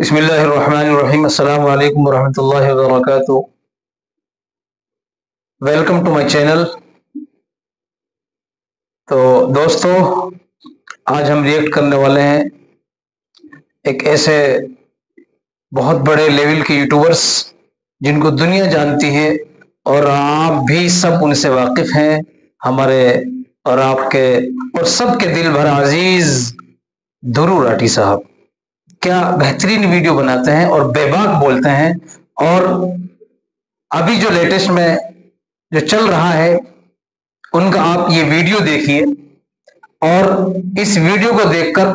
बिस्मिल्लाहिर्रहमानिर्रहीम। अस्सलामु अलैकुम वरहमतुल्लाहि वबरकातुहू। Welcome to my channel. तो दोस्तों, आज हम रिएक्ट करने वाले हैं एक ऐसे बहुत बड़े लेवल के यूट्यूबर्स जिनको दुनिया जानती है और आप भी सब उनसे वाकिफ हैं। हमारे और आपके और सबके दिल भर अजीज ध्रुव राठी साहब क्या बेहतरीन वीडियो बनाते हैं और बेबाक बोलते हैं। और अभी जो लेटेस्ट में जो चल रहा है उनका आप ये वीडियो देखिए और इस वीडियो को देखकर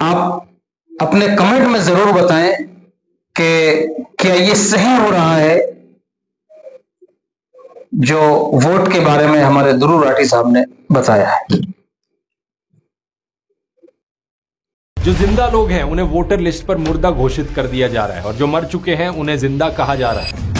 आप अपने कमेंट में जरूर बताएं कि क्या ये सही हो रहा है जो वोट के बारे में हमारे ध्रुव राठी साहब ने बताया है। जो जिंदा लोग हैं उन्हें वोटर लिस्ट पर मुर्दा घोषित कर दिया जा रहा है और जो मर चुके हैं उन्हें जिंदा कहा जा रहा है।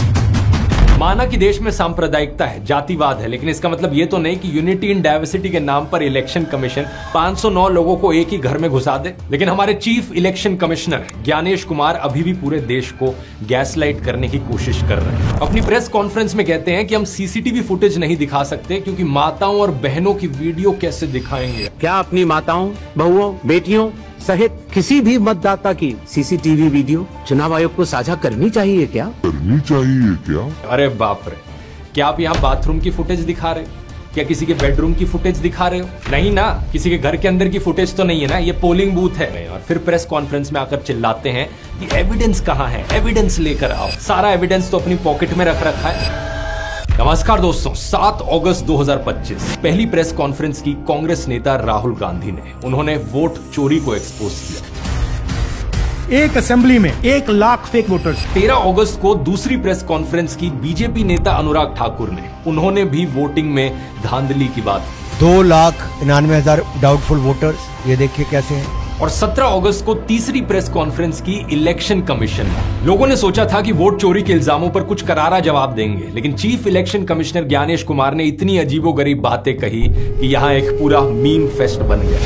माना कि देश में सांप्रदायिकता है, जातिवाद है, लेकिन इसका मतलब ये तो नहीं कि यूनिटी इन डाइवर्सिटी के नाम पर इलेक्शन कमीशन 509 लोगों को एक ही घर में घुसा दे। लेकिन हमारे chief election commissioner Gyanesh Kumar अभी भी पूरे देश को गैसलाइट करने की कोशिश कर रहे हैं। अपनी प्रेस कॉन्फ्रेंस में कहते हैं कि हम सीसीटीवी फुटेज नहीं दिखा सकते क्योंकि माताओं और बहनों की वीडियो कैसे दिखाएंगे। क्या अपनी माताओं, बहुओं, बेटियों सहित किसी भी मतदाता की सीसीटीवी वीडियो चुनाव आयोग को साझा करनी चाहिए क्या? अरे बाप रे, क्या आप यहाँ बाथरूम की फुटेज दिखा रहे हो? क्या किसी के बेडरूम की फुटेज दिखा रहे हो? नहीं ना, किसी के घर के अंदर की फुटेज तो नहीं है ना, ये पोलिंग बूथ है। और फिर प्रेस कॉन्फ्रेंस में आकर चिल्लाते हैं कि एविडेंस कहाँ है, एविडेंस लेकर आओ। सारा एविडेंस तो अपनी पॉकेट में रख रखा है। नमस्कार दोस्तों, 7 अगस्त 2025 पहली प्रेस कॉन्फ्रेंस की कांग्रेस नेता राहुल गांधी ने। उन्होंने वोट चोरी को एक्सपोज किया। एक असेंबली में 1 लाख फेक वोटर्स। 13 अगस्त को दूसरी प्रेस कॉन्फ्रेंस की बीजेपी नेता अनुराग ठाकुर ने। उन्होंने भी वोटिंग में धांधली की बात की। 2,99,000 डाउटफुल वोटर्स, ये देखिए कैसे हैं। और 17 अगस्त को तीसरी प्रेस कॉन्फ्रेंस की इलेक्शन कमीशन में। लोगों ने सोचा था कि वोट चोरी के इल्जामों पर कुछ करारा जवाब देंगे, लेकिन chief election commissioner Gyanesh Kumar ने इतनी अजीबोगरीब बातें कही कि यहां एक पूरा मीम फेस्ट बन गया।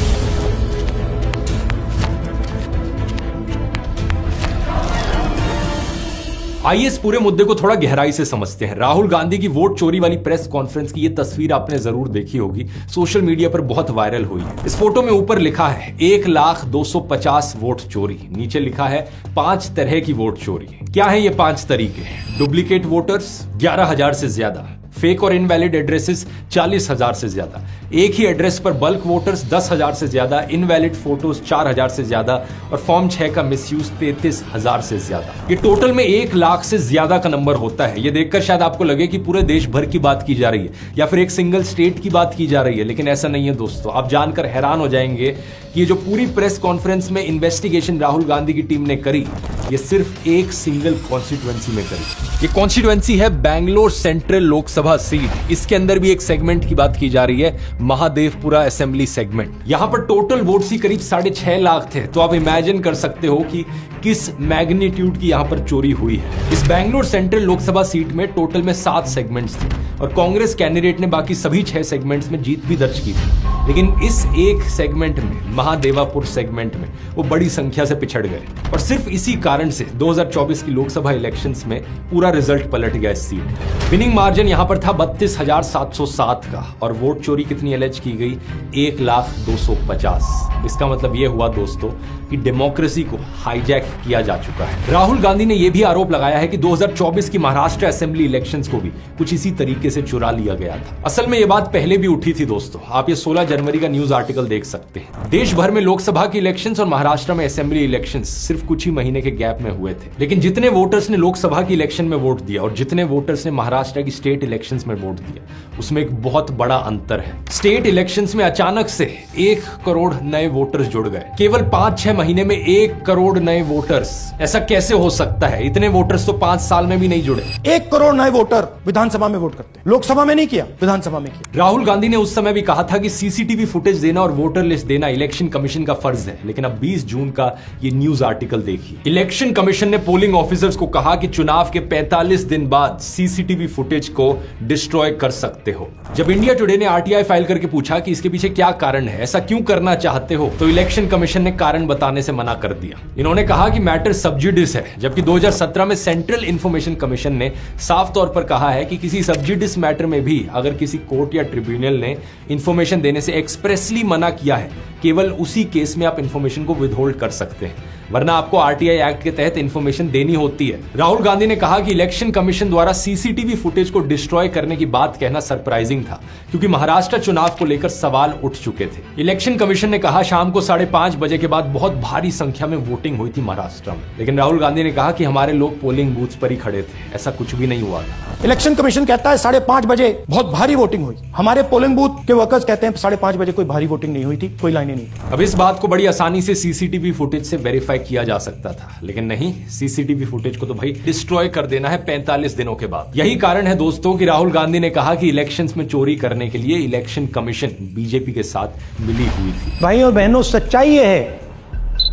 आइए इस पूरे मुद्दे को थोड़ा गहराई से समझते हैं। राहुल गांधी की वोट चोरी वाली प्रेस कॉन्फ्रेंस की ये तस्वीर आपने जरूर देखी होगी, सोशल मीडिया पर बहुत वायरल हुई है। इस फोटो में ऊपर लिखा है 1,250 वोट चोरी, नीचे लिखा है 5 तरह की वोट चोरी। क्या है ये 5 तरीके? डुप्लीकेट वोटर्स 11,000 से ज्यादा, फेक और इनवैलिड एड्रेसेस 40,000 से ज्यादा, एक ही एड्रेस पर बल्क वोटर्स 10,000 से ज्यादा, इनवैलिड फोटोज 4,000 से ज्यादा और फॉर्म 6 का मिसयूज 33,000 से ज्यादा। ये टोटल में 1 लाख से ज्यादा का नंबर होता है। ये देखकर शायद आपको लगे कि पूरे देश भर की बात की जा रही है या फिर एक सिंगल स्टेट की बात की जा रही है, लेकिन ऐसा नहीं है दोस्तों। आप जानकर हैरान हो जाएंगे कि ये जो पूरी प्रेस कॉन्फ्रेंस में इन्वेस्टिगेशन राहुल गांधी की टीम ने करी, ये सिर्फ एक सिंगल कॉन्स्टिट्यूएंसी में करी। ये कॉन्स्टिट्यूएंसी है बैंगलोर सेंट्रल लोकसभा सीट। इसके अंदर भी एक सेगमेंट की बात की जा रही है, महादेवपुरा असेंबली सेगमेंट। यहां पर टोटल वोट्स ही करीब 6.5 लाख थे। तो आप इमेजिन कर सकते हो कि किस मैग्नीट्यूड की यहां पर चोरी हुई है। इस बैंगलोर सेंट्रल लोकसभा सीट में टोटल में 7 सेगमेंट्स थे और कांग्रेस कैंडिडेट ने बाकी सभी 6 सेगमेंट्स में जीत भी दर्ज की थी। लेकिन इस एक सेगमेंट में, महादेवापुर सेगमेंट में, वो बड़ी संख्या से पिछड़ गए और सिर्फ इसी कारण से 2024 की लोकसभा इलेक्शंस में पूरा रिजल्ट पलट गया इस सीट। विनिंग मार्जिन यहां पर था 32,707 का और वोट चोरी कितनी एलेज की गई? 1,250,000। इसका मतलब यह हुआ दोस्तों कि डेमोक्रेसी को हाईजैक किया जा चुका है। राहुल गांधी ने यह भी आरोप लगाया है कि 2024 की महाराष्ट्र असेंबली इलेक्शंस को भी कुछ इसी तरीके से चुरा लिया गया था। असल में यह बात पहले भी उठी थी दोस्तों। आप ये 16 जनवरी का न्यूज आर्टिकल देख सकते हैं। देश भर में लोकसभा की इलेक्शंस और महाराष्ट्र में असेंबली इलेक्शंस सिर्फ कुछ ही महीने के गैप में हुए थे, लेकिन जितने वोटर्स ने लोकसभा की इलेक्शन में वोट दिया और जितने वोटर्स ने महाराष्ट्र की स्टेट इलेक्शंस में वोट दिया, उसमें एक बहुत बड़ा अंतर है। स्टेट इलेक्शंस में अचानक से 1 करोड़ नए वोटर्स जुड़ गए। केवल 5-6 महीने में 1 करोड़ नए वोटर्स। ऐसा कैसे हो सकता है? इतने वोटर्स तो 5 साल में भी नहीं जुड़े। 1 करोड़ नए वोटर विधानसभा में वोट करते हैं, लोकसभा में नहीं किया, विधानसभा में किया। राहुल गांधी ने उस समय भी कहा था कि सीसीटीवी फुटेज देना और वोटर लिस्ट देना इलेक्शन कमीशन का फर्ज है, लेकिन अब 20 जून का ये न्यूज आर्टिकल देखिए। इलेक्शन कमीशन ने पोलिंग ऑफिसर्स को कहा कि चुनाव के 45 दिन बाद सीसीटीवी फुटेज को डिस्ट्रॉय कर सकते हो। जब इंडिया टुडे ने आरटीआई फाइल करके पूछा कि इसके पीछे क्या कारण है, ऐसा क्यों करना चाहते हो, तो इलेक्शन कमीशन ने कारण बता बताने से मना कर दिया। इन्होंने कहा कि मैटर सब जुडिस है, जबकि 2017 में सेंट्रल इंफॉर्मेशन कमीशन ने साफ तौर पर कहा है कि किसी सब जुडिस मैटर में भी अगर किसी कोर्ट या ट्रिब्यूनल ने इंफॉर्मेशन देने से एक्सप्रेसली मना किया है, केवल उसी केस में आप इंफॉर्मेशन को विदहोल्ड कर सकते हैं, वरना आपको आरटीआई एक्ट के तहत इंफॉर्मेशन देनी होती है। राहुल गांधी ने कहा कि इलेक्शन कमीशन द्वारा सीसीटीवी फुटेज को डिस्ट्रॉय करने की बात कहना सरप्राइजिंग था, क्योंकि महाराष्ट्र चुनाव को लेकर सवाल उठ चुके थे। इलेक्शन कमीशन ने कहा शाम को 5:30 बजे के बाद बहुत भारी संख्या में वोटिंग हुई थी महाराष्ट्र में, लेकिन राहुल गांधी ने कहा कि हमारे लोग पोलिंग बूथ पर ही खड़े थे, ऐसा कुछ भी नहीं हुआ था। इलेक्शन कमीशन कहता है 5:30 बजे बहुत भारी वोटिंग हुई, हमारे पोलिंग बूथ के वर्कर्स कहते हैं 5:30 बजे कोई भारी वोटिंग नहीं हुई थी, कोई लाइनें नहीं। अब इस बात को बड़ी आसानी से सीसीटीवी फुटेज से वेरीफाई किया जा सकता था, लेकिन नहीं, सीसीटीवी फुटेज को तो भाई डिस्ट्रॉय कर देना है 45 दिनों के बाद। यही कारण है दोस्तों कि राहुल गांधी ने कहा कि इलेक्शंस में चोरी करने के लिए इलेक्शन कमीशन बीजेपी के साथ मिली हुई थी। भाई और बहनों, सच्चाई यह है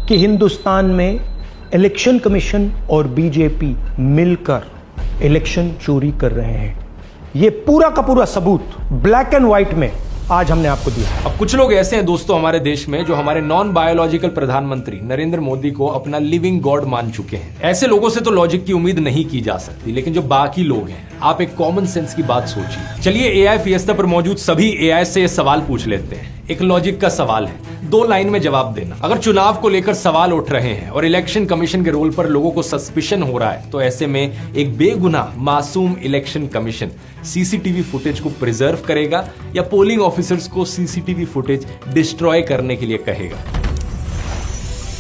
कि हिंदुस्तान में इलेक्शन कमीशन और बीजेपी मिलकर इलेक्शन चोरी कर रहे हैं। यह पूरा का पूरा सबूत ब्लैक एंड व्हाइट में आज हमने आपको दिया। अब कुछ लोग ऐसे हैं दोस्तों हमारे देश में जो हमारे नॉन बायोलॉजिकल प्रधानमंत्री नरेंद्र मोदी को अपना लिविंग गॉड मान चुके हैं। ऐसे लोगों से तो लॉजिक की उम्मीद नहीं की जा सकती, लेकिन जो बाकी लोग हैं, आप एक कॉमन सेंस की बात सोचिए। चलिए एआई फिएस्टा पर मौजूद सभी एआई से ये सवाल पूछ लेते हैं। एक लॉजिक का सवाल है, 2 लाइन में जवाब देना। अगर चुनाव को लेकर सवाल उठ रहे हैं और इलेक्शन कमीशन के रोल पर लोगों को सस्पिशन हो रहा है, तो ऐसे में एक बेगुनाह मासूम इलेक्शन कमीशन सीसीटीवी फुटेज को प्रिजर्व करेगा या पोलिंग ऑफिसर्स को सीसीटीवी फुटेज डिस्ट्रॉय करने के लिए कहेगा?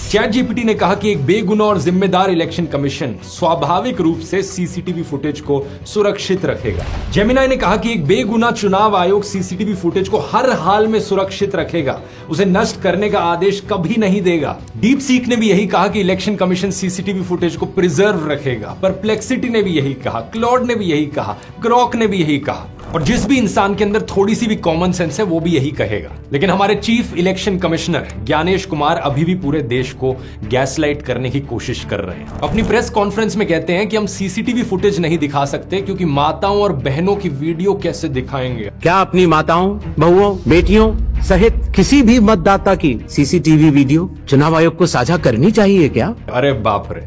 चैट जीपीटी ने कहा कि एक बेगुनाह और जिम्मेदार इलेक्शन कमीशन स्वाभाविक रूप से सीसीटीवी फुटेज को सुरक्षित रखेगा। जेमिनाई ने कहा कि एक बेगुनाह चुनाव आयोग सीसीटीवी फुटेज को हर हाल में सुरक्षित रखेगा, उसे नष्ट करने का आदेश कभी नहीं देगा। डीप सीक ने भी यही कहा कि इलेक्शन कमीशन सीसीटीवी फुटेज को प्रिजर्व रखेगा। परप्लेक्सिटी ने भी यही कहा, क्लॉड ने भी यही कहा, ग्रॉक ने भी यही कहा, और जिस भी इंसान के अंदर थोड़ी सी भी कॉमन सेंस है वो भी यही कहेगा। लेकिन हमारे chief election commissioner Gyanesh Kumar अभी भी पूरे देश को गैसलाइट करने की कोशिश कर रहे हैं। अपनी प्रेस कॉन्फ्रेंस में कहते हैं कि हम सीसीटीवी फुटेज नहीं दिखा सकते क्योंकि माताओं और बहनों की वीडियो कैसे दिखाएंगे। क्या अपनी माताओं, बहुओं, बेटियों सहित किसी भी मतदाता की सीसीटीवी वीडियो चुनाव आयोग को साझा करनी चाहिए क्या? अरे बाप रे,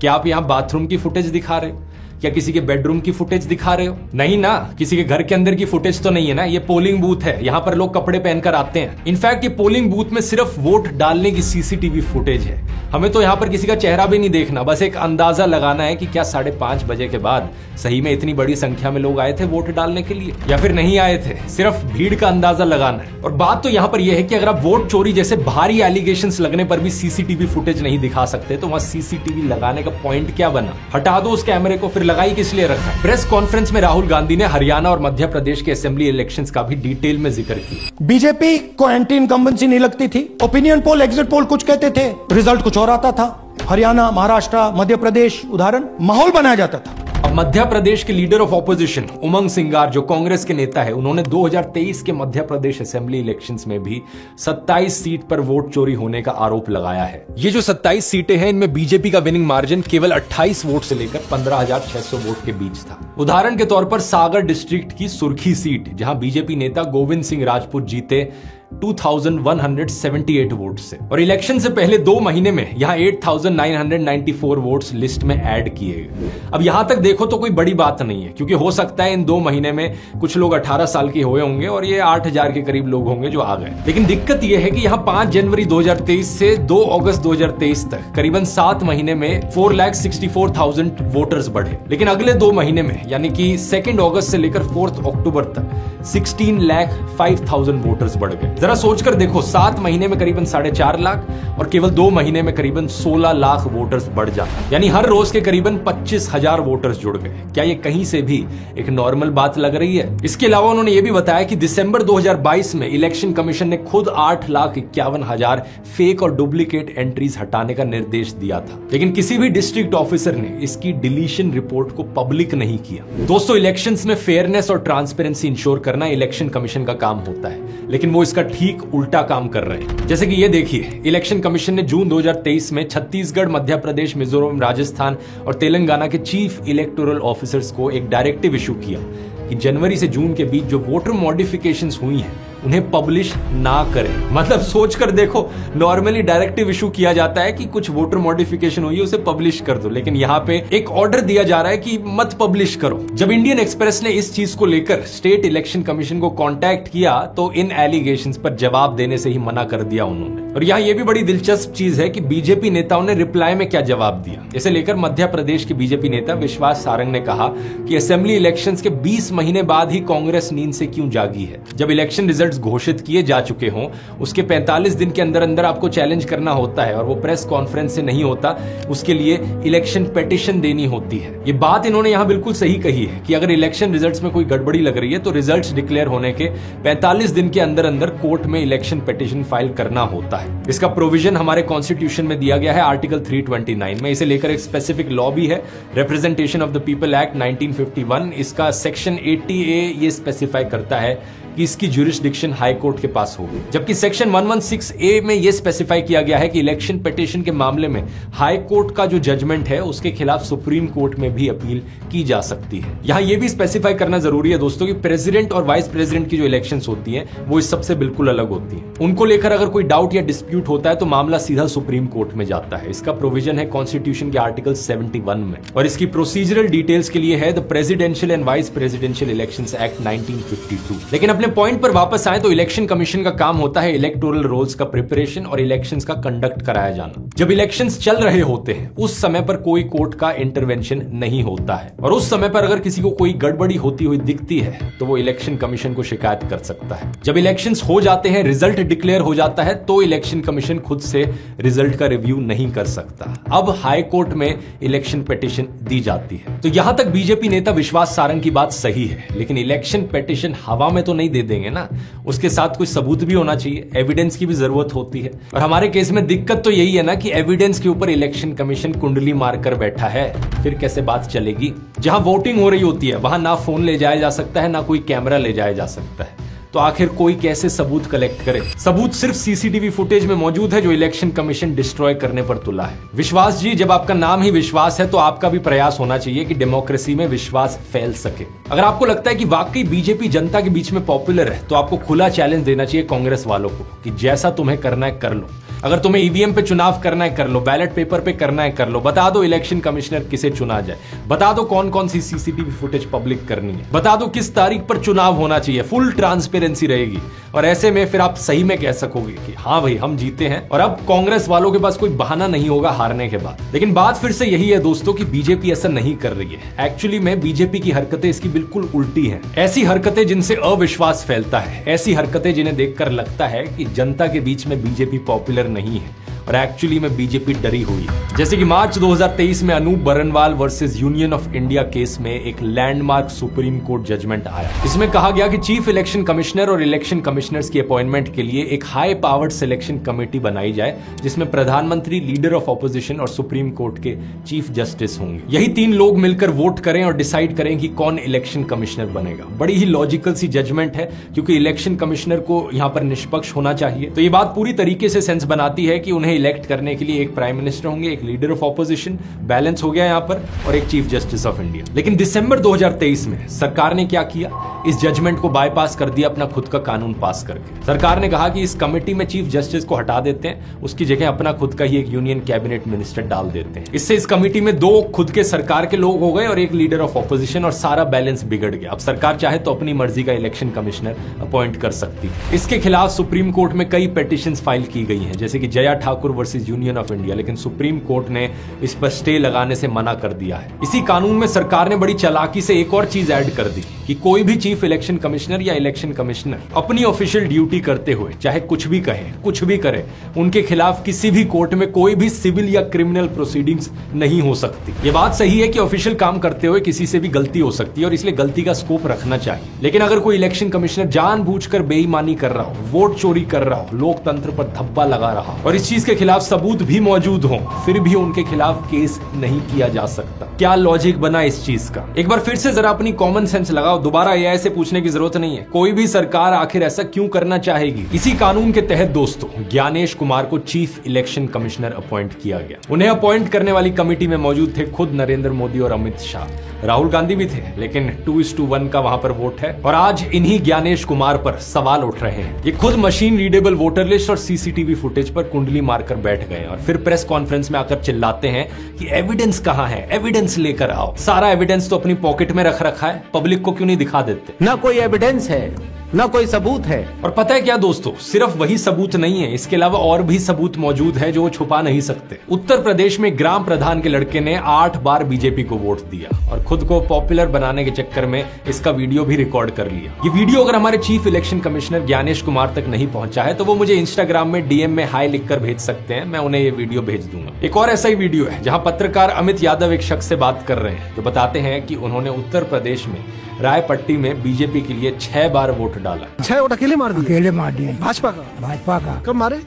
क्या आप यहाँ बाथरूम की फुटेज दिखा रहे हो? क्या किसी के बेडरूम की फुटेज दिखा रहे हो? नहीं ना, किसी के घर के अंदर की फुटेज तो नहीं है ना। ये पोलिंग बूथ है, यहाँ पर लोग कपड़े पहनकर आते हैं। इनफैक्ट ये पोलिंग बूथ में सिर्फ वोट डालने की सीसीटीवी फुटेज है। हमें तो यहाँ पर किसी का चेहरा भी नहीं देखना, बस एक अंदाजा लगाना है कि क्या 5:30 बजे के बाद सही में इतनी बड़ी संख्या में लोग आए थे वोट डालने के लिए या फिर नहीं आए थे। सिर्फ भीड़ का अंदाजा लगाना है। और बात तो यहाँ पर यह है कि अगर आप वोट चोरी जैसे भारी एलिगेशंस लगने पर भी सीसीटीवी फुटेज नहीं दिखा सकते, तो वहां सीसीटीवी लगाने का पॉइंट क्या बना? हटा दो उस कैमरे को, फिर लगाई किस लिए रखा? प्रेस कॉन्फ्रेंस में राहुल गांधी ने हरियाणा और मध्य प्रदेश के असेंबली इलेक्शंस का भी डिटेल में जिक्र किया। बीजेपी को एंटी इनकम्बेंसी नहीं लगती थी। ओपिनियन पोल, एग्जिट पोल कुछ कहते थे, रिजल्ट कुछ और आता था। हरियाणा, महाराष्ट्र, मध्य प्रदेश उदाहरण, माहौल बनाया जाता था। अब मध्य प्रदेश के लीडर ऑफ ऑपोजिशन उमंग सिंगार, जो कांग्रेस के नेता है, उन्होंने 2023 के मध्य प्रदेश असेंबली इलेक्शंस में भी 27 सीट पर वोट चोरी होने का आरोप लगाया है। ये जो 27 सीटें हैं, इनमें बीजेपी का विनिंग मार्जिन केवल 28 वोट से लेकर 15,600 वोट के बीच था। उदाहरण के तौर पर सागर डिस्ट्रिक्ट की सुर्खी सीट, जहां बीजेपी नेता गोविंद सिंह राजपूत जीते 2178 वोट से, और इलेक्शन से पहले 2 महीने में यहां 8994 वोट्स लिस्ट में ऐड किए गए। अब यहां तक देखो तो कोई बड़ी बात नहीं है, क्योंकि हो सकता है इन 2 महीने में कुछ लोग 18 साल के हुए होंगे और ये 8000 के करीब लोग होंगे जो आ गए। लेकिन दिक्कत यह है कि यहां 5 जनवरी 2023 से 2 अगस्त 2023 तक करीबन 7 महीने में 4,64,000 वोटर्स बढ़े। लेकिन अगले 2 महीने में, यानी कि 2 अगस्त से लेकर 4 अक्टूबर तक 16,05,000 वोटर्स बढ़ गए। जरा सोचकर देखो, 7 महीने में करीबन 4.5 लाख और केवल 2 महीने में करीबन 16 लाख वोटर्स बढ़ जाते, यानी हर रोज के करीबन 25,000 वोटर्स जुड़ गए। क्या ये कहीं से भी एक नॉर्मल बात लग रही है? इसके अलावा उन्होंने ये भी बताया कि दिसंबर 2022 में इलेक्शन कमीशन ने खुद 8,51,000 फेक और डुप्लीकेट एंट्रीज हटाने का निर्देश दिया था, लेकिन किसी भी डिस्ट्रिक्ट ऑफिसर ने इसकी डिलीशन रिपोर्ट को पब्लिक नहीं किया। दोस्तों, इलेक्शंस में फेयरनेस और ट्रांसपेरेंसी इंश्योर करना इलेक्शन कमीशन का काम होता है, लेकिन वो इसका ठीक उल्टा काम कर रहे हैं। जैसे कि ये देखिए, इलेक्शन कमीशन ने जून 2023 में छत्तीसगढ़, मध्य प्रदेश, मिजोरम, राजस्थान और तेलंगाना के चीफ इलेक्टोरल ऑफिसर्स को एक डायरेक्टिव इशू किया कि जनवरी से जून के बीच जो वोटर मॉडिफिकेशंस हुई हैं उन्हें पब्लिश ना करें। मतलब सोच कर देखो, नॉर्मली डायरेक्टिव इशू किया जाता है कि कुछ वोटर मॉडिफिकेशन हुई है उसे पब्लिश कर दो, लेकिन यहाँ पे एक ऑर्डर दिया जा रहा है कि मत पब्लिश करो। जब इंडियन एक्सप्रेस ने इस चीज को लेकर स्टेट इलेक्शन कमीशन को कांटेक्ट किया तो इन एलिगेशंस पर जवाब देने से ही मना कर दिया उन्होंने। और यहाँ ये भी बड़ी दिलचस्प चीज है कि बीजेपी नेताओं ने रिप्लाई में क्या जवाब दिया। इसे लेकर मध्य प्रदेश के बीजेपी नेता विश्वास सारंग ने कहा कि असेंबली इलेक्शंस के 20 महीने बाद ही कांग्रेस नींद से क्यों जागी है। जब इलेक्शन रिजल्ट्स घोषित किए जा चुके हों, उसके 45 दिन के अंदर अंदर आपको चैलेंज करना होता है और वो प्रेस कॉन्फ्रेंस से नहीं होता, उसके लिए इलेक्शन पिटीशन देनी होती है। ये बात इन्होंने यहां बिल्कुल सही कही है कि अगर इलेक्शन रिजल्ट्स में कोई गड़बड़ी लग रही है तो रिजल्ट्स डिक्लेयर होने के 45 दिन के अंदर अंदर कोर्ट में इलेक्शन पिटीशन फाइल करना होता है। इसका प्रोविजन हमारे कॉन्स्टिट्यूशन में दिया गया है आर्टिकल 329 में। इसे लेकर एक स्पेसिफिक लॉ भी है, representation of the people act 1951। इसका सेक्शन 80A ये स्पेसिफाई करता है कि इसकी ज्यूरिसडिक्शन हाई कोर्ट के पास होगी, जबकि सेक्शन 116A में यह स्पेसिफाई किया गया है कि इलेक्शन पिटीशन के मामले में हाई कोर्ट का जो जजमेंट है उसके खिलाफ सुप्रीम कोर्ट में भी अपील की जा सकती है। यहां यह भी स्पेसिफाई करना जरूरी है दोस्तों कि प्रेसिडेंट और वाइस प्रेसिडेंट की जो इलेक्शंस होती हैं वो इस सबसे बिल्कुल अलग होती हैं। उनको लेकर अगर कोई डाउट या डिस्प्यूट होता है तो मामला सीधा सुप्रीम कोर्ट में जाता है। इसका प्रोविजन है कॉन्स्टिट्यूशन के आर्टिकल 71 में, और इसकी प्रोसीजरल डिटेल्स के लिए है the presidential and vice presidential elections act 1952। लेकिन अपने पॉइंट पर वापस आए तो इलेक्शन कमीशन का काम होता है इलेक्टोरल रोल्स का प्रिपरेशन और इलेक्शंस का कंडक्ट कराया जाना। जब इलेक्शंस चल रहे होते हैं उस समय पर कोई कोर्ट का इंटरवेंशन नहीं होता है, और उस समय पर अगर किसी को कोई गड़बड़ी होती हुई दिखती है तो वो इलेक्शन कमीशन को शिकायत कर सकता है। जब इलेक्शंस हो जाते हैं, रिजल्ट डिक्लेयर हो जाता है, तो इलेक्शन कमीशन खुद से रिजल्ट का रिव्यू नहीं कर सकता। अब हाई कोर्ट में इलेक्शन पिटीशन दी जाती है। तो यहां तक बीजेपी नेता विश्वास सारंग की बात सही है, लेकिन इलेक्शन पिटीशन हवा में तो नहीं दे देंगे ना, उसके साथ कुछ सबूत भी होना चाहिए, एविडेंस की भी जरूरत होती है। और हमारे केस में दिक्कत तो यही है ना कि एविडेंस के ऊपर इलेक्शन कमीशन कुंडली मारकर बैठा है, फिर कैसे बात चलेगी। जहां वोटिंग हो रही होती है वहां ना फोन ले जाया जा सकता है, ना कोई कैमरा ले जाया जा सकता है, तो आखिर कोई कैसे सबूत कलेक्ट करे। सबूत सिर्फ सीसीटीवी फुटेज में मौजूद है जो इलेक्शन कमीशन डिस्ट्रॉय करने पर तुला है। विश्वास जी, जब आपका नाम ही विश्वास है तो आपका भी प्रयास होना चाहिए कि डेमोक्रेसी में विश्वास फैल सके। अगर आपको लगता है कि वाकई बीजेपी जनता के बीच में पॉपुलर है तो आपको खुला चैलेंज देना चाहिए कांग्रेस वालों को कि जैसा तुम्हें करना है कर लो। अगर तुम्हें ईवीएम पे चुनाव करना है कर लो, बैलेट पेपर पे करना है कर लो, बता दो इलेक्शन कमिश्नर किसे चुना जाए, बता दो कौन कौन सी सीसीटीवी फुटेज पब्लिक करनी है, बता दो किस तारीख पर चुनाव होना चाहिए, फुल ट्रांसपेरेंसी रहेगी। और ऐसे में फिर आप सही में कह सकोगे कि हाँ भाई हम जीते हैं, और अब कांग्रेस वालों के पास कोई बहाना नहीं होगा हारने के बाद। लेकिन बात फिर से यही है दोस्तों कि बीजेपी ऐसा नहीं कर रही है। एक्चुअली में बीजेपी की हरकतें इसकी बिल्कुल उल्टी हैं। ऐसी हरकतें जिनसे अविश्वास फैलता है, ऐसी हरकतें जिन्हें देखकर लगता है कि जनता के बीच में बीजेपी पॉपुलर नहीं है और एक्चुअली में बीजेपी डरी हुई है। जैसे कि मार्च 2023 में Anoop Barnwal versus Union of India case में एक लैंडमार्क सुप्रीम कोर्ट जजमेंट आया। इसमें कहा गया कि चीफ इलेक्शन कमिश्नर और इलेक्शन कमिश्नर्स की अपॉइंटमेंट के लिए एक हाई पावर्ड सिलेक्शन कमेटी बनाई जाए जिसमें प्रधानमंत्री, लीडर ऑफ ऑपोजिशन और सुप्रीम कोर्ट के चीफ जस्टिस होंगे। यही तीन लोग मिलकर वोट करें और डिसाइड करें कि कौन इलेक्शन कमिश्नर बनेगा। बड़ी ही लॉजिकल सी जजमेंट है क्योंकि इलेक्शन कमिश्नर को यहां पर निष्पक्ष होना चाहिए। तो ये बात पूरी तरीके से सेंस बनाती है कि उन्हें इलेक्ट करने के लिए एक प्राइम मिनिस्टर होंगे, एक लीडर ऑफ ऑपोजिशन, बैलेंस हो गया यहां पर, और एक चीफ जस्टिस ऑफ इंडिया। लेकिन दिसंबर 2023 में सरकार ने क्या किया, इस जजमेंट को बाईपास कर दिया अपना खुद का कानून पास करके। सरकार ने कहा कि इस कमेटी में चीफ जस्टिस को हटा देते हैं, उसकी जगह अपना खुद का ही एक यूनियन कैबिनेट मिनिस्टर डाल देते हैं। इससे इस कमेटी में दो खुद के सरकार के लोग हो गए और एक लीडर ऑफ ऑपोजिशन, और सारा बैलेंस बिगड़ गया। अब सरकार चाहे तो अपनी मर्जी का इलेक्शन कमिश्नर अपॉइंट कर सकती है। इसके खिलाफ सुप्रीम कोर्ट में कई पिटीशंस फाइल की गई हैं, जैसे कि Jaya Thakur versus Union of India, लेकिन सुप्रीम कोर्ट ने इस पर स्टे लगाने से मना कर दिया है। इसी कानून में सरकार ने बड़ी चालाकी से एक और चीज ऐड कर दी कि कोई भी चीफ इलेक्शन कमिश्नर या इलेक्शन कमिश्नर अपनी ऑफिशियल ड्यूटी करते हुए चाहे कुछ भी कहे, कुछ भी करे, उनके खिलाफ किसी भी कोर्ट में कोई भी सिविल या क्रिमिनल प्रोसीडिंग्स नहीं हो सकती। ये बात सही है कि ऑफिशियल काम करते हुए किसी से भी गलती हो सकती है और इसलिए गलती का स्कोप रखना चाहिए। लेकिन अगर कोई इलेक्शन कमिश्नर जानबूझकर बेईमानी कर रहा हो, वोट चोरी कर रहा हो, लोकतंत्र पर धब्बा लगा रहा हो और इस चीज के खिलाफ सबूत भी मौजूद हो, फिर भी उनके खिलाफ केस नहीं किया जा सकता। क्या लॉजिक बना इस चीज का? एक बार फिर से जरा अपनी कॉमन सेंस लगाओ बताओ, दोबारा एआई से पूछने की जरूरत नहीं है। कोई भी सरकार आखिर ऐसा क्यों करना चाहेगी। इसी कानून के तहत दोस्तों ज्ञानेश कुमार को चीफ इलेक्शन कमिश्नर अपॉइंट किया गया। उन्हें अपॉइंट करने वाली कमेटी में मौजूद थे खुद नरेंद्र मोदी और अमित शाह, राहुल गांधी भी थे, लेकिन 2:1 का वहां पर वोट है। और आज इन्हीं ज्ञानेश कुमार पर सवाल उठ रहे हैं। ये खुद मशीन रीडेबल वोटर लिस्ट और सीसीटीवी फुटेज पर कुंडली मारकर बैठ गए और फिर प्रेस कॉन्फ्रेंस में आकर चिल्लाते हैं कि एविडेंस कहां है, एविडेंस लेकर आओ। सारा एविडेंस तो अपनी पॉकेट में रख रखा है, पब्लिक को क्यों नहीं दिखा देते। ना कोई एविडेंस है, ना कोई सबूत है। और पता है क्या दोस्तों, सिर्फ वही सबूत नहीं है, इसके अलावा और भी सबूत मौजूद है जो वो छुपा नहीं सकते। उत्तर प्रदेश में ग्राम प्रधान के लड़के ने 8 बार बीजेपी को वोट दिया और खुद को पॉपुलर बनाने के चक्कर में इसका वीडियो भी रिकॉर्ड कर लिया। ये वीडियो अगर हमारे chief election commissioner Gyanesh Kumar तक नहीं पहुंचा है तो वो मुझे इंस्टाग्राम में डीएम में हाई लिखकर भेज सकते हैं, मैं उन्हें ये वीडियो भेज दूंगा। एक और ऐसा ही वीडियो है जहां पत्रकार अमित यादव एक शख्स से बात कर रहे हैं जो बताते हैं कि उन्होंने उत्तर प्रदेश में रायपट्टी में बीजेपी के लिए 6 बार वोट डाला। 6 वोट अकेले मार दिए? अकेले मार दिए। भाजपा का कब मारे?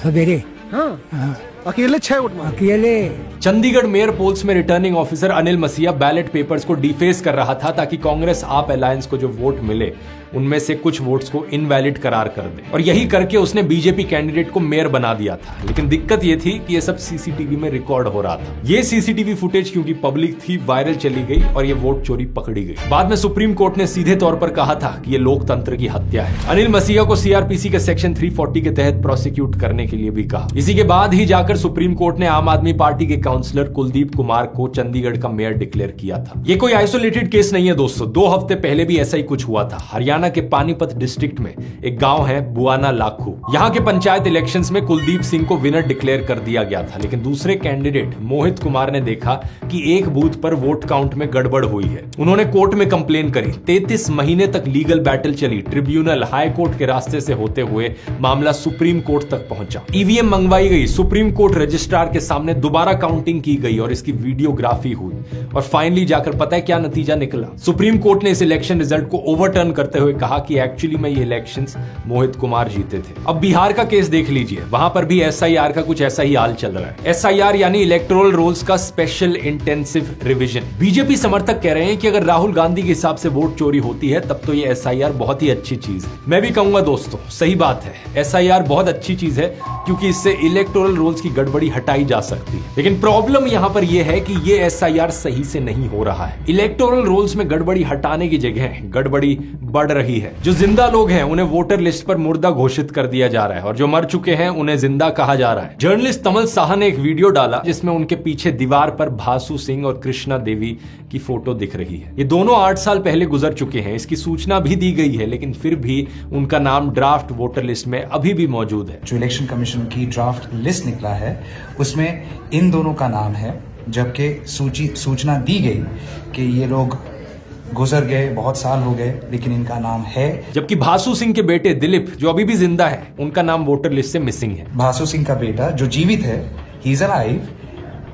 सवेरे। हाँ। अकेले 6 वोट मारे? अकेले। चंडीगढ़ मेयर पोल्स में रिटर्निंग ऑफिसर अनिल मसीहा बैलेट पेपर्स को डिफेस कर रहा था ताकि कांग्रेस आप अलायंस को जो वोट मिले उनमें से कुछ वोट्स को इनवैलिड करार कर दे। और यही करके उसने बीजेपी कैंडिडेट को मेयर बना दिया था। लेकिन दिक्कत ये थी कि ये सब सीसीटीवी में रिकॉर्ड हो रहा था। ये सीसीटीवी फुटेज क्योंकि पब्लिक थी, वायरल चली गई और ये वोट चोरी पकड़ी गई। बाद में सुप्रीम कोर्ट ने सीधे तौर पर कहा था कि ये लोकतंत्र की हत्या है। अनिल मसीहा को सीआरपीसी के सेक्शन 340 के तहत प्रोसिक्यूट करने के लिए भी कहा। इसी के बाद ही जाकर सुप्रीम कोर्ट ने आम आदमी पार्टी के काउंसलर कुलदीप कुमार को चंडीगढ़ का मेयर डिक्लेयर किया था। ये कोई आइसोलेटेड केस नहीं है दोस्तों, 2 हफ्ते पहले भी ऐसा ही कुछ हुआ था। हरियाणा के पानीपत डिस्ट्रिक्ट में एक गांव है बुआना लाखू। यहां के पंचायत इलेक्शंस में कुलदीप सिंह को विनर डिक्लेयर कर दिया गया था, लेकिन दूसरे कैंडिडेट मोहित कुमार ने देखा कि एक बूथ पर वोट काउंट में गड़बड़ हुई है। उन्होंने कोर्ट में कंप्लेन करी। 33 महीने तक लीगल बैटल चली। ट्रिब्यूनल, हाई कोर्ट के रास्ते से होते हुए मामला सुप्रीम कोर्ट तक पहुंचा। ईवीएम मंगवाई गई, सुप्रीम कोर्ट रजिस्ट्रार के सामने दोबारा काउंटिंग की गई और इसकी वीडियोग्राफी हुई और फाइनली जाकर पता है क्या नतीजा निकला। सुप्रीम कोर्ट ने इस इलेक्शन रिजल्ट को ओवरटर्न करते हुए कहा कि एक्चुअली में ये इलेक्शंस मोहित कुमार जीते थे। अब बिहार का केस देख लीजिए, वहां पर भी एसआईआर का कुछ ऐसा ही हाल चल रहा है। एसआईआर यानी इलेक्टोरल रोल्स का स्पेशल इंटेंसिव रिवीजन। बीजेपी समर्थक कह रहे हैं कि अगर राहुल गांधी के हिसाब से वोट चोरी होती है तब तो ये एसआईआर बहुत ही अच्छी चीज है। मैं भी कहूंगा दोस्तों सही बात है, एसआईआर बहुत अच्छी चीज है क्योंकि इससे इलेक्टोरल रोल्स की गड़बड़ी हटाई जा सकती है। लेकिन प्रॉब्लम यहां पर यह है कि ये एसआईआर सही से नहीं हो रहा है। इलेक्टोरल रोल्स में गड़बड़ी हटाने की जगह गड़बड़ी बढ़ रही है। जो जिंदा लोग हैं उन्हें वोटर लिस्ट पर मुर्दा घोषित कर दिया जा रहा है और जो मर चुके हैं उन्हें जिंदा कहा जा रहा है। जर्नलिस्ट तमल साहा ने एक वीडियो डाला जिसमें उनके पीछे दीवार पर भासु सिंह और कृष्णा देवी की फोटो दिख रही है। ये दोनों 8 साल पहले गुजर चुके हैं, इसकी सूचना भी दी गई है, लेकिन फिर भी उनका नाम ड्राफ्ट वोटर लिस्ट में अभी भी मौजूद है। जो इलेक्शन कमीशन की ड्राफ्ट लिस्ट निकला है उसमें इन दोनों का नाम है, जबकि सूचना दी गई कि ये लोग गुजर गए, बहुत साल हो गए, लेकिन इनका नाम है। जबकि भासु सिंह के बेटे दिलीप जो अभी भी जिंदा है उनका नाम वोटर लिस्ट से मिसिंग है। भासु सिंह का बेटा जो जीवित है, he is alive,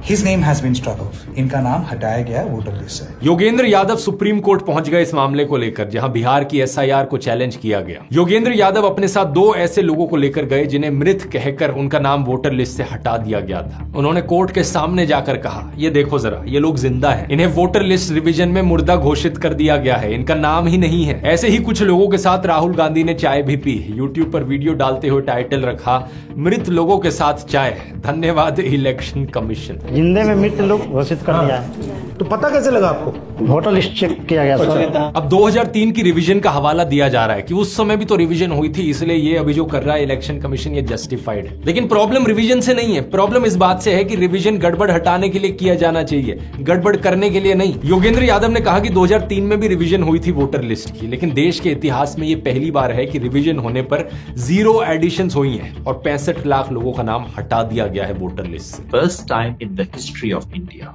His name has been struck off. इनका नाम हटाया गया वोटर लिस्ट से। योगेंद्र यादव सुप्रीम कोर्ट पहुंच गए इस मामले को लेकर, जहां बिहार की एसआईआर को चैलेंज किया गया। योगेंद्र यादव अपने साथ 2 ऐसे लोगों को लेकर गए जिन्हें मृत कहकर उनका नाम वोटर लिस्ट से हटा दिया गया था। उन्होंने कोर्ट के सामने जाकर कहा, ये देखो जरा, ये लोग जिंदा है, इन्हें वोटर लिस्ट रिवीजन में मुर्दा घोषित कर दिया गया है, इनका नाम ही नहीं है। ऐसे ही कुछ लोगों के साथ राहुल गांधी ने चाय भी पी। यूट्यूब पर वीडियो डालते हुए टाइटल रखा, मृत लोगों के साथ चाय, धन्यवाद इलेक्शन कमीशन। जिंदे में मृत लोग घोषित कर दिया है। तो पता कैसे लगा आपको? वोटर लिस्ट चेक किया गया था। अब 2003 की रिवीजन का हवाला दिया जा रहा है कि उस समय भी तो रिवीजन हुई थी, इसलिए ये अभी जो कर रहा है इलेक्शन कमीशन ये जस्टिफाइड है। लेकिन प्रॉब्लम रिवीजन से नहीं है, प्रॉब्लम इस बात से है कि रिवीजन गड़बड़ हटाने के लिए किया जाना चाहिए, गड़बड़ करने के लिए नहीं। योगेंद्र यादव ने कहा कि 2003 में भी रिवीजन हुई थी वोटर लिस्ट की, लेकिन देश के इतिहास में ये पहली बार है कि रिवीजन होने पर 0 एडिशंस हुई हैं और 65 लाख लोगों का नाम हटा दिया गया है वोटर लिस्ट से। First time in the history of India,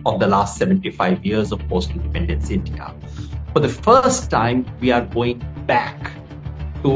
of the last 75 years of post-independence India, for the first time we are going back to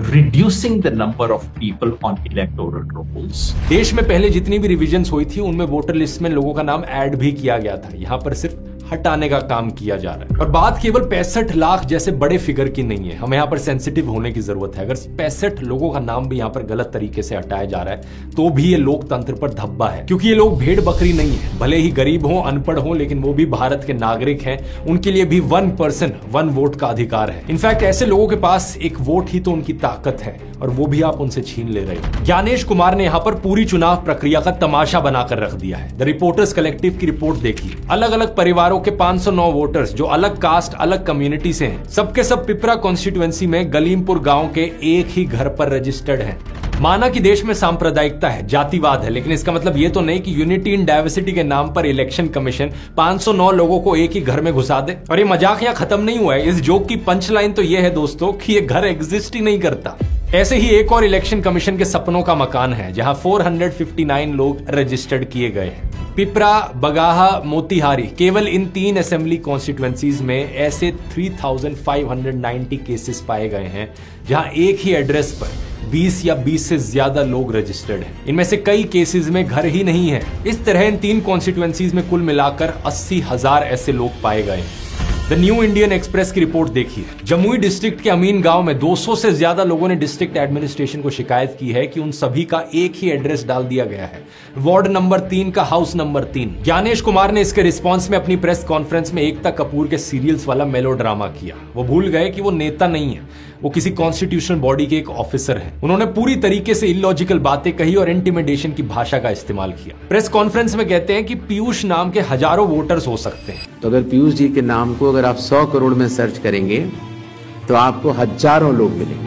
reducing the number of people on electoral rolls. देश में पहले जितनी भी revisions हुई थी उनमें voter list में लोगों का नाम ऐड भी किया गया था, यहाँ पर सिर्फ हटाने का काम किया जा रहा है। और बात केवल 65 लाख जैसे बड़े फिगर की नहीं है, हमें यहाँ पर सेंसिटिव होने की जरूरत है। अगर 65 लोगों का नाम भी यहाँ पर गलत तरीके से हटाया जा रहा है तो भी ये लोकतंत्र पर धब्बा है, क्योंकि ये लोग भेड़ बकरी नहीं है। भले ही गरीब हो, अनपढ़ हो, लेकिन वो भी भारत के नागरिक हैं। उनके लिए भी 1 पर्सन 1 वोट का अधिकार है। इनफैक्ट ऐसे लोगों के पास एक वोट ही तो उनकी ताकत है, और वो भी आप उनसे छीन ले रहे हो। ज्ञानेश कुमार ने यहाँ पर पूरी चुनाव प्रक्रिया का तमाशा बनाकर रख दिया है। द रिपोर्टर्स कलेक्टिव की रिपोर्ट देखिए। अलग अलग परिवारों के 509 वोटर्स जो अलग कास्ट, अलग कम्युनिटी से हैं, सबके सब पिपरा कॉन्स्टिट्यूएंसी में गलीमपुर गांव के एक ही घर पर रजिस्टर्ड हैं। माना कि देश में सांप्रदायिकता है, जातिवाद है, लेकिन इसका मतलब ये तो नहीं कि यूनिटी इन डाइवर्सिटी के नाम पर इलेक्शन कमीशन 509 लोगों को एक ही घर में घुसा दे। और ये मजाक यहाँ खत्म नहीं हुआ है। इस जोक की पंच लाइन तो ये है दोस्तों कि ये घर एग्जिस्ट ही नहीं करता। ऐसे ही एक और इलेक्शन कमीशन के सपनों का मकान है जहां 459 लोग रजिस्टर्ड किए गए हैं। पिपरा, बगाहा, मोतिहारी, केवल इन 3 असेंबली कॉन्स्टिट्यूएंसीज में ऐसे 3590 केसेस पाए गए हैं जहां एक ही एड्रेस पर 20 या 20 से ज्यादा लोग रजिस्टर्ड हैं। इनमें से कई केसेस में घर ही नहीं है। इस तरह इन 3 कॉन्स्टिट्यूएंसीज में कुल मिलाकर 80,000 ऐसे लोग पाए गए। द न्यू इंडियन एक्सप्रेस की रिपोर्ट देखिए। जमुई डिस्ट्रिक्ट के अमीन गांव में 200 से ज्यादा लोगों ने डिस्ट्रिक्ट एडमिनिस्ट्रेशन को शिकायत की है कि उन सभी का एक ही एड्रेस डाल दिया गया है, वार्ड नंबर 3 का हाउस नंबर 3। ज्ञानेश कुमार ने इसके रिस्पॉन्स में अपनी प्रेस कॉन्फ्रेंस में एकता कपूर के सीरियल्स वाला मेलोड्रामा किया। वो भूल गए कि वो नेता नहीं है, वो किसी कॉन्स्टिट्यूशनल बॉडी के एक ऑफिसर हैं। उन्होंने पूरी तरीके से इलॉजिकल बातें कही और इंटिमिडेशन की भाषा का इस्तेमाल किया। प्रेस कॉन्फ्रेंस में कहते हैं कि पीयूष नाम के हजारों वोटर्स हो सकते हैं। तो अगर पीयूष जी के नाम को अगर आप 100 करोड़ में सर्च करेंगे तो आपको हजारों लोग मिलेंगे।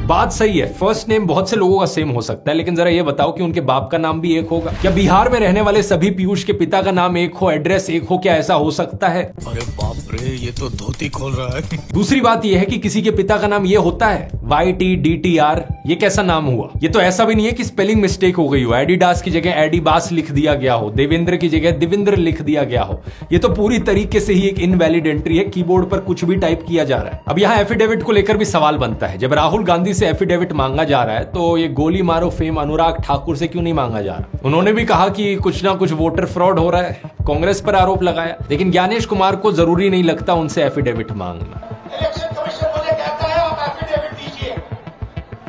बात सही है, फर्स्ट नेम बहुत से लोगों का सेम हो सकता है, लेकिन जरा ये बताओ कि उनके बाप का नाम भी एक होगा? क्या बिहार में रहने वाले सभी पीयूष के पिता का नाम एक हो, एड्रेस एक हो? क्या ऐसा हो सकता है? अरे बाप रे, ये तो धोती खोल रहा है। दूसरी बात यह है कि किसी के पिता का नाम ये होता है, YTDTR, ये कैसा नाम हुआ? ये तो ऐसा भी नहीं है कि स्पेलिंग मिस्टेक हो गई हो, एडिडास की जगह एडिबास लिख दिया गया हो, देवेंद्र की जगह देवेंद्र लिख दिया गया हो। ये तो पूरी तरीके से ही एक इनवैलिड एंट्री है, कीबोर्ड पर कुछ भी टाइप किया जा रहा है। अब यहाँ एफिडेविट को लेकर भी सवाल बनता है। जब राहुल गांधी से एफिडेविट मांगा जा रहा है तो ये गोली मारो फेम अनुराग ठाकुर से क्यों नहीं मांगा जा रहा? उन्होंने भी कहा कि कुछ ना कुछ वोटर फ्रॉड हो रहा है, कांग्रेस पर आरोप लगाया, लेकिन ज्ञानेश कुमार को जरूरी नहीं लगता उनसे एफिडेविट मांगना। इलेक्शन कमीशन मुझे कहता है आप एफिडेविट दीजिए,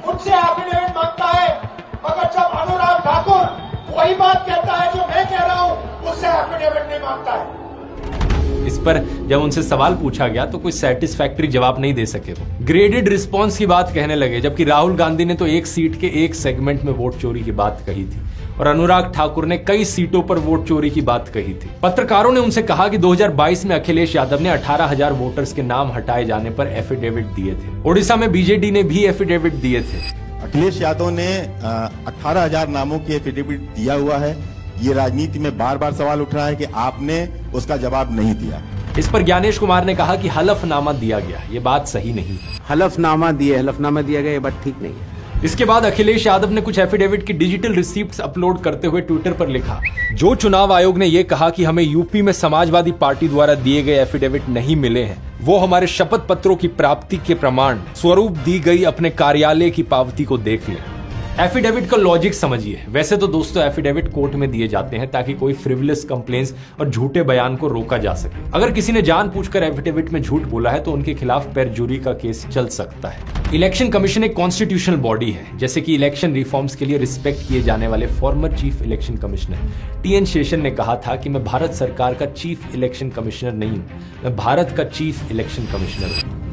मुझसे एफिडेविट मांगता है, मगर जब अनुराग ठाकुर वही बात कहता है जो मैं कह रहा हूं, उससे एफिडेविट नहीं मांगता है। इस पर जब उनसे सवाल पूछा गया तो कोई सेटिस्फैक्टरी जवाब नहीं दे सके। वो ग्रेडेड रिस्पांस की बात कहने लगे, जबकि राहुल गांधी ने तो एक सीट के एक सेगमेंट में वोट चोरी की बात कही थी और अनुराग ठाकुर ने कई सीटों पर वोट चोरी की बात कही थी। पत्रकारों ने उनसे कहा कि 2022 में अखिलेश यादव ने 18,000 वोटर्स के नाम हटाए जाने पर एफिडेविट दिए थे। ओडिशा में बीजेडी ने भी एफिडेविट दिए थे। अखिलेश यादव ने 18,000 नामों की एफिडेविट दिया हुआ है। ये राजनीति में बार बार सवाल उठ रहा है कि आपने उसका जवाब नहीं दिया। इस पर ज्ञानेश कुमार ने कहा कि हलफनामा दिया गया, ये बात सही नहीं। हलफनामा दिया गया, ये बात ठीक नहीं है। इसके बाद अखिलेश यादव ने कुछ एफिडेविट की डिजिटल रिसीप्ट्स अपलोड करते हुए ट्विटर पर लिखा, जो चुनाव आयोग ने यह कहा कि हमें यूपी में समाजवादी पार्टी द्वारा दिए गए एफिडेविट नहीं मिले हैं, वो हमारे शपथ पत्रों की प्राप्ति के प्रमाण स्वरूप दी गई अपने कार्यालय की पावती को देख लें। एफिडेविट का लॉजिक समझिए। वैसे तो दोस्तों एफिडेविट कोर्ट में दिए जाते हैं ताकि कोई फ्रिवलेस कंप्लेंट्स और झूठे बयान को रोका जा सके। अगर किसी ने जानबूझकर एफिडेविट में झूठ बोला है तो उनके खिलाफ पेरजुरी का केस चल सकता है। इलेक्शन कमीशन एक कॉन्स्टिट्यूशनल बॉडी है, जैसे कि इलेक्शन रिफॉर्म्स के लिए रिस्पेक्ट किए जाने वाले former chief election commissioner TN Seshan ने कहा था कि मैं भारत सरकार का चीफ इलेक्शन कमिश्नर नहीं हूं, मैं भारत का चीफ इलेक्शन कमिश्नर हूं।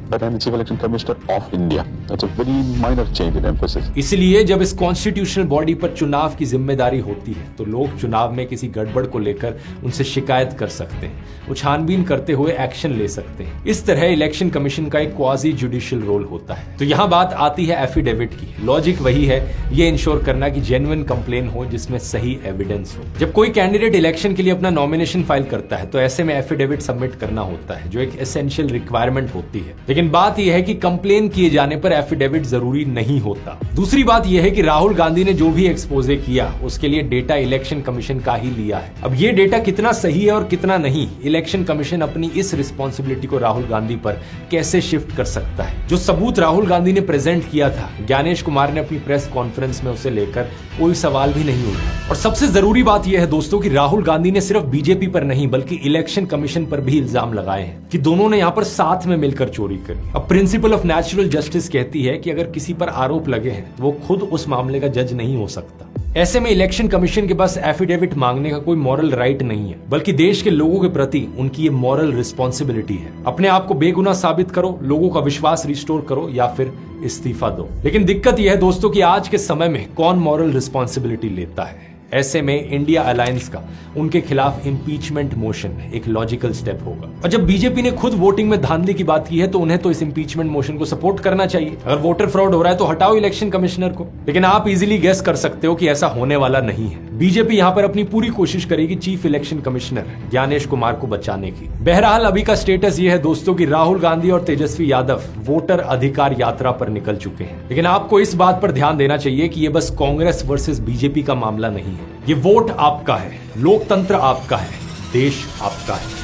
But I'm the Chief Election Commissioner of India. That's a very minor change in emphasis. इसलिए जब इस कॉन्स्टिट्यूशनल बॉडी पर चुनाव की जिम्मेदारी होती है तो लोग चुनाव में किसी गड़बड़ को लेकर उनसे शिकायत कर सकते हैं, वो छानबीन करते हुए एक्शन ले सकते हैं। इस तरह इलेक्शन कमीशन का एक क्वाजी जुडिशियल रोल होता है। तो यहाँ बात आती है एफिडेविट की। लॉजिक वही है, ये इंश्योर करना कि जेन्युइन कंप्लेन हो जिसमें सही एविडेंस हो। जब कोई कैंडिडेट इलेक्शन के लिए अपना नॉमिनेशन फाइल करता है तो ऐसे में एफिडेविट सबमिट करना होता है, जो एक एसेंशियल रिक्वायरमेंट होती है। लेकिन बात यह है कि कंप्लेन किए जाने पर एफिडेविट जरूरी नहीं होता। दूसरी बात यह है कि राहुल गांधी ने जो भी एक्सपोजे किया उसके लिए डेटा इलेक्शन कमीशन का ही लिया है। अब ये डेटा कितना सही है और कितना नहीं, इलेक्शन कमीशन अपनी इस रिस्पॉन्सिबिलिटी को राहुल गांधी पर कैसे शिफ्ट कर सकता है। जो सबूत राहुल गांधी ने प्रेजेंट किया था, ज्ञानेश कुमार ने अपनी प्रेस कॉन्फ्रेंस में उसे लेकर कोई सवाल भी नहीं उठाया। और सबसे जरूरी बात यह है दोस्तों कि राहुल गांधी ने सिर्फ बीजेपी पर नहीं बल्कि इलेक्शन कमीशन पर भी इल्जाम लगाए हैं कि दोनों ने यहां पर साथ में मिलकर चोरी करी। अब प्रिंसिपल ऑफ नेचुरल जस्टिस कहती है कि अगर किसी पर आरोप लगे हैं तो वो खुद उस मामले का जज नहीं हो सकता। ऐसे में इलेक्शन कमीशन के पास एफिडेविट मांगने का कोई मॉरल राइट नहीं है, बल्कि देश के लोगों के प्रति उनकी ये मॉरल रिस्पॉन्सिबिलिटी है। अपने आप को बेगुनाह साबित करो, लोगों का विश्वास रिस्टोर करो या फिर इस्तीफा दो। लेकिन दिक्कत यह है दोस्तों कि आज के समय में कौन मॉरल रिस्पॉन्सिबिलिटी लेता है। ऐसे में इंडिया अलायंस का उनके खिलाफ इंपीचमेंट मोशन एक लॉजिकल स्टेप होगा। और जब बीजेपी ने खुद वोटिंग में धांधली की बात की है तो उन्हें तो इस इंपीचमेंट मोशन को सपोर्ट करना चाहिए। अगर वोटर फ्रॉड हो रहा है तो हटाओ इलेक्शन कमिश्नर को। लेकिन आप इजीली गेस कर सकते हो कि ऐसा होने वाला नहीं है। बीजेपी यहां पर अपनी पूरी कोशिश करेगी chief election commissioner Gyanesh Kumar को बचाने की। बहरहाल अभी का स्टेटस यह है दोस्तों कि राहुल गांधी और तेजस्वी यादव वोटर अधिकार यात्रा पर निकल चुके हैं। लेकिन आपको इस बात पर ध्यान देना चाहिए कि यह बस कांग्रेस वर्सेस बीजेपी का मामला नहीं है। ये वोट आपका है, लोकतंत्र आपका है, देश आपका है।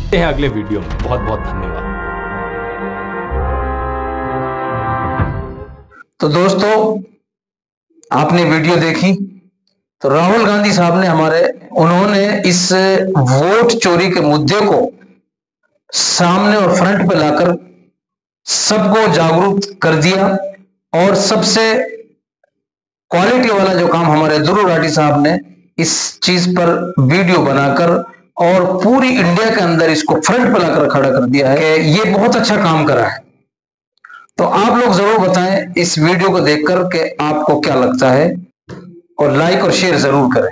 मिलते हैं अगले वीडियो में। बहुत बहुत धन्यवाद। तो दोस्तों, आपने वीडियो देखी तो राहुल गांधी साहब ने उन्होंने इस वोट चोरी के मुद्दे को सामने और फ्रंट पे लाकर सबको जागरूक कर दिया। और सबसे क्वालिटी वाला जो काम हमारे ध्रुव राठी साहब ने इस चीज पर वीडियो बनाकर और पूरी इंडिया के अंदर इसको फ्रंट पे लाकर खड़ा कर दिया है कि ये बहुत अच्छा काम करा है। तो आप लोग जरूर बताएं इस वीडियो को देखकर कि आपको क्या लगता है, और लाइक और शेयर जरूर करें।